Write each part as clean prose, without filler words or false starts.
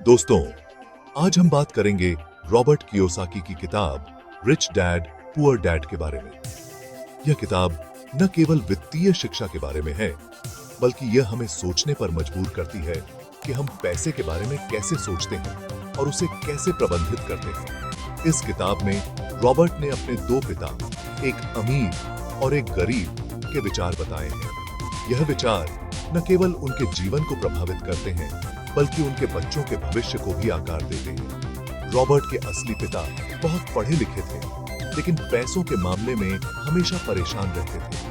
दोस्तों, आज हम बात करेंगे रॉबर्ट कियोसाकी की किताब रिच डैड पुअर डैड के बारे में। यह किताब न केवल वित्तीय शिक्षा के बारे में है, बल्कि यह हमें सोचने पर मजबूर करती है कि हम पैसे के बारे में कैसे सोचते हैं और उसे कैसे प्रबंधित करते हैं। इस किताब में रॉबर्ट ने अपने दो पिता, एक अमीर और एक गरीब के विचार बताए हैं। यह विचार न केवल उनके जीवन को प्रभावित करते हैं, बल्कि उनके बच्चों के भविष्य को भी आकार देते हैं। रॉबर्ट के असली पिता बहुत पढ़े लिखे थे, लेकिन पैसों के मामले में हमेशा परेशान रहते थे।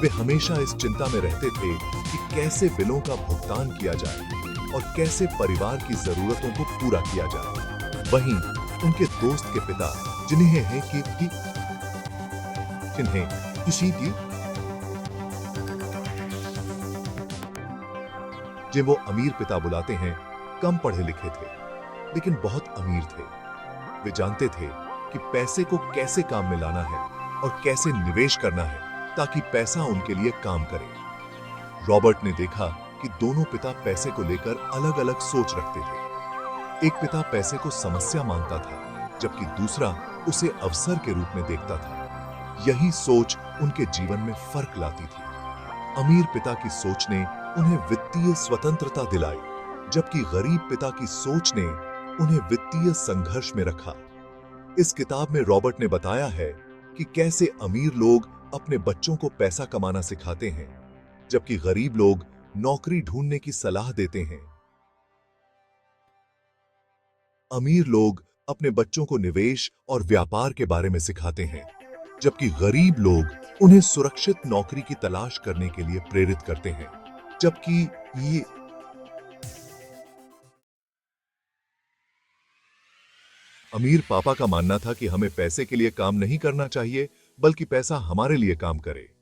वे हमेशा इस चिंता में रहते थे कि कैसे बिलों का भुगतान किया जाए और कैसे परिवार की जरूरतों को पूरा किया जाए। वहीं उनके दोस्त के पिता, जिन्हें वो अमीर पिता बुलाते हैं, कम पढ़े लिखे थे, लेकिन बहुत अमीर थे। वे जानते थे कि पैसे को कैसे काम में लाना है और कैसे निवेश करना है ताकि पैसा उनके लिए काम करे। रॉबर्ट ने देखा कि दोनों पिता पैसे को लेकर अलग-अलग सोच रखते थे। एक पिता पैसे को समस्या मानता था, जबकि दूसरा उसे अवसर के रूप में देखता था। यही सोच उनके जीवन में फर्क लाती थी। अमीर पिता की सोच ने उन्हें वित्तीय स्वतंत्रता दिलाई, जबकि गरीब पिता की सोच ने उन्हें वित्तीय संघर्ष में रखा। इस किताब में रॉबर्ट ने बताया है कि कैसे अमीर लोग अपने बच्चों को पैसा कमाना सिखाते हैं, जबकि गरीब लोग नौकरी ढूंढने की सलाह देते हैं। अमीर लोग अपने बच्चों को निवेश और व्यापार के बारे में सिखाते हैं, जबकि गरीब लोग उन्हें सुरक्षित नौकरी की तलाश करने के लिए प्रेरित करते हैं। जबकि ये अमीर पापा का मानना था कि हमें पैसे के लिए काम नहीं करना चाहिए, बल्कि पैसा हमारे लिए काम करे।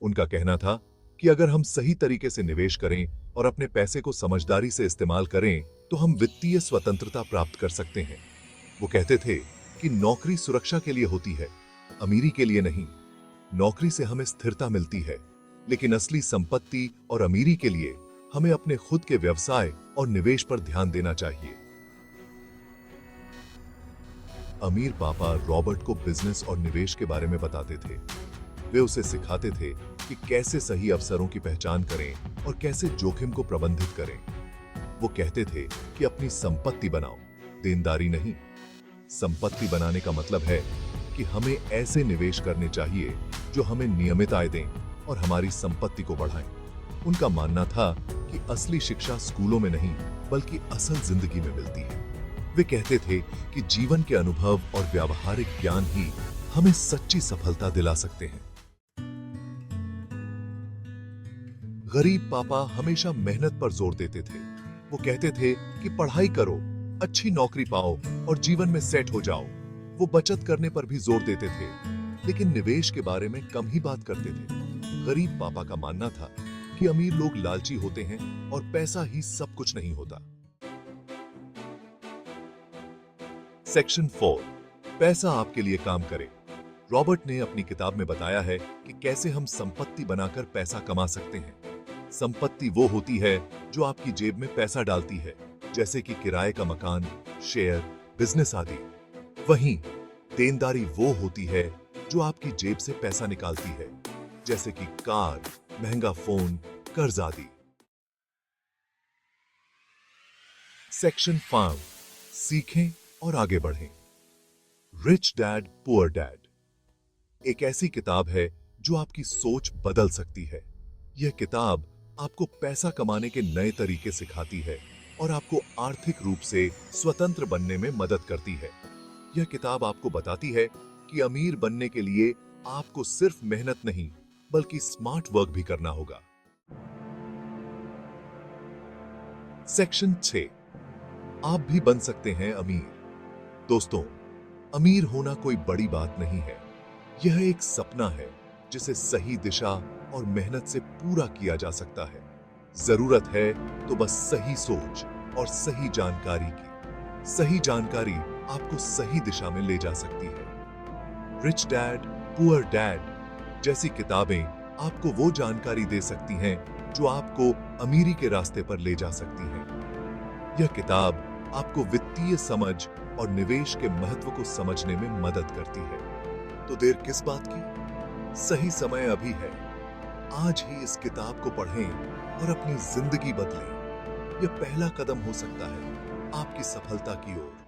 उनका कहना था कि अगर हम सही तरीके से निवेश करें और अपने पैसे को समझदारी से इस्तेमाल करें, तो हम वित्तीय स्वतंत्रता प्राप्त कर सकते हैं। वो कहते थे कि नौकरी सुरक्षा के लिए होती है, अमीरी के लिए नहीं। नौकरी से हमें स्थिरता मिलती है, लेकिन असली संपत्ति और अमीरी के लिए हमें अपने खुद के व्यवसाय और निवेश पर ध्यान देना चाहिए। अमीर पापा रॉबर्ट को बिजनेस और निवेश के बारे में बताते थे। वे उसे सिखाते थे कि कैसे सही अवसरों की पहचान करें और कैसे जोखिम को प्रबंधित करें। वो कहते थे कि अपनी संपत्ति बनाओ, देनदारी नहीं। संपत्ति बनाने का मतलब है कि हमें ऐसे निवेश करने चाहिए जो हमें नियमित आय दें और हमारी संपत्ति को बढ़ाएं। उनका मानना था कि असली शिक्षा स्कूलों में नहीं, बल्कि असल जिंदगी में मिलती है। वे कहते थे कि जीवन के अनुभव और व्यावहारिक ज्ञान ही हमें सच्ची सफलता दिला सकते हैं। गरीब पापा हमेशा मेहनत पर जोर देते थे। वो कहते थे कि पढ़ाई करो, अच्छी नौकरी पाओ और जीवन में सेट हो जाओ। वो बचत करने पर भी जोर देते थे, लेकिन निवेश के बारे में कम ही बात करते थे। गरीब पापा का मानना था कि अमीर लोग लालची होते हैं और पैसा ही सब कुछ नहीं होता। सेक्शन 4, पैसा आपके लिए काम करे। रॉबर्ट ने अपनी किताब में बताया है कि कैसे हम संपत्ति बनाकर पैसा कमा सकते हैं। संपत्ति वो होती है जो आपकी जेब में पैसा डालती है, जैसे कि किराए का मकान, शेयर, बिजनेस आदि। वहीं देनदारी वो होती है जो आपकी जेब से पैसा निकालती है, जैसे कि कार, महंगा फोन, कर्ज आदि। सेक्शन 5, सीखें और आगे बढ़ें। रिच डैड पुअर डैड एक ऐसी किताब है जो आपकी सोच बदल सकती है। यह किताब आपको पैसा कमाने के नए तरीके सिखाती है और आपको आर्थिक रूप से स्वतंत्र बनने में मदद करती है। यह किताब आपको बताती है कि अमीर बनने के लिए आपको सिर्फ मेहनत नहीं, बल्कि स्मार्ट वर्क भी करना होगा। सेक्शन 6, आप भी बन सकते हैं अमीर। दोस्तों, अमीर होना कोई बड़ी बात नहीं है। यह एक सपना है जिसे सही दिशा और मेहनत से पूरा किया जा सकता है। जरूरत है तो बस सही सोच और सही जानकारी की। सही जानकारी आपको सही दिशा में ले जा सकती है। रिच डैड पुअर डैड जैसी किताबें आपको वो जानकारी दे सकती हैं जो आपको अमीरी के रास्ते पर ले जा सकती हैं। यह किताब आपको वित्तीय समझ और निवेश के महत्व को समझने में मदद करती है। तो देर किस बात की? सही समय अभी है। आज ही इस किताब को पढ़ें और अपनी जिंदगी बदलें। यह पहला कदम हो सकता है आपकी सफलता की ओर।